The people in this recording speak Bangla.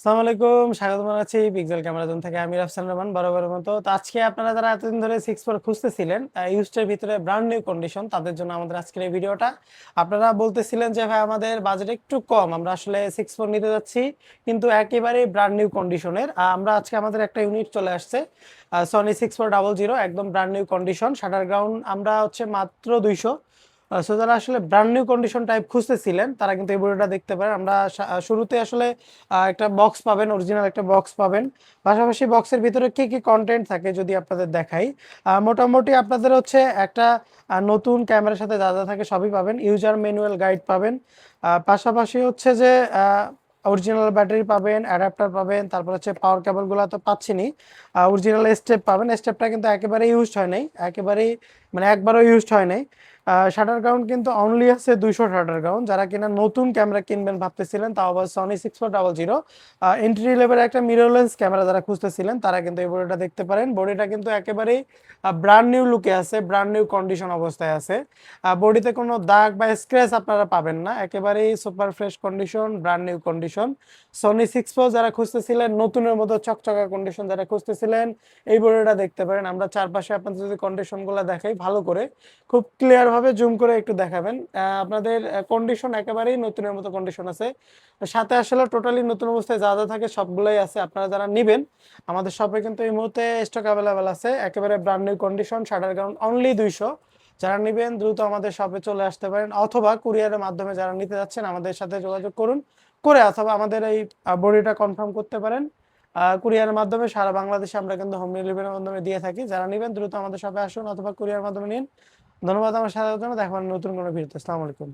আসসালামু আলাইকুম, স্বাগত জানাচ্ছি পিক্সেল ক্যামেরা জোন থেকে। আমি রাফসান রহমান, বরাবরের মতো। তো আজকে আপনারা যারা এতদিন ধরে 6 খুঁজতেছিলেন ইউজড ভিতরে ব্র্যান্ড নিউ কন্ডিশন, তাদের জন্য আমাদের আজকের এই ভিডিওটা। আপনারা বলতেছিলেন যে ভাই আমাদের বাজেট একটু কম, আমরা আসলে 6 নিতে যাচ্ছি কিন্তু একেবারে ব্র্যান্ড নিউ কন্ডিশনের। আমরা আজকে আমাদের একটা ইউনিট চলে আসছে, সনি 6400, একদম brand new condition. Shutter ground আমরা হচ্ছে মাত্র 200। সো যারা আসলে ব্র্যান্ড নিউ কন্ডিশন টাইপ খুঁজতেছিলেন তারা কিন্তু এই ভিডিওটা দেখতে পারেন। আমরা শুরুতে আসলে একটা বক্স পাবেন, অরিজিনাল একটা বক্স পাবেন। পাশাপাশি বক্সের ভিতরে কি কি কন্টেন্ট থাকে যদি আপনাদের দেখাই, মোটামুটি আপনাদের হচ্ছে একটা নতুন ক্যামেরার সাথে যা যা থাকে সবই পাবেন। ইউজার ম্যানুয়াল গাইড পাবেন, পাশাপাশি হচ্ছে যে অরিজিনাল ব্যাটারি পাবেন, অ্যাডাপ্টার পাবেন, তারপর হচ্ছে পাওয়ার কেবলগুলো তো পাচ্ছিনি। অরিজিনাল স্টেপ পাবেন, স্টেপটা কিন্তু একেবারে ইউজড হয় নাই, একেবারেই মানে একবারও ইউজড হয় নাই। শাটার কাউন্ট কিন্তু অনলি আছে 200 শাটার কাউন্ট। যারা কিনা নতুন ক্যামেরা কিনবেন ভাবতেছিলেন, তাও আবার সনি 6400, এন্ট্রি লেভেলের একটা মিররলেস ক্যামেরা যারা খুঁজতেছিলেন তারা কিন্তু এই বডিটা দেখতে পারেন। বডিটা কিন্তু একেবারেই ব্র্যান্ড নিউ লুকে আছে, ব্র্যান্ড নিউ কন্ডিশন অবস্থায় আছে। বডিতে কোনো দাগ বা স্ক্র্যাচ আপনারা পাবেন না, একেবারেই super fresh condition, brand new condition. Sony 6 যারা খুঁজতেছিলেন, নতুনের মতো চকচকা কন্ডিশন যারা খুঁজতেছিলেন, এই বডিটা দেখতে পারেন। আমরা চারপাশে আপনাদের যদি কন্ডিশনগুলো দেখাই ভালো করে, খুব ক্লিয়ার ভাবে জুম করে একটু দেখাবেন। আপনাদের কন্ডিশন একেবারেই নতুনের মতো কন্ডিশন আছে। সাথে আসলে টোটালি নতুন অবস্থায় যা যা থাকে সবগুলোই আছে। আপনারা যারা নিবেন আমাদের শপে কিন্তু এই মুহূর্তে স্টক অ্যাভেলেবেল আছে, একেবারে brand new condition, shutter ground only 200। যারা নিবেন দ্রুত আমাদের শপে চলে আসতে পারেন, অথবা কুরিয়ারের মাধ্যমে যারা নিতে যাচ্ছেন আমাদের সাথে যোগাযোগ করুন করে, অথবা আমাদের এই বডিটা কনফার্ম করতে পারেন। কুরিয়ারের মাধ্যমে সারা বাংলাদেশে আমরা কিন্তু হোম ডেলিভারির মাধ্যমে দিয়ে থাকি। যারা নিবেন দ্রুত আমাদের শপে আসুন অথবা কুরিয়ার মাধ্যমে নিন। ধন্যবাদ আমার সাথে জন্য। দেখা হবে নতুন কোনো ভিডিওতে। আসসালামু আলাইকুম।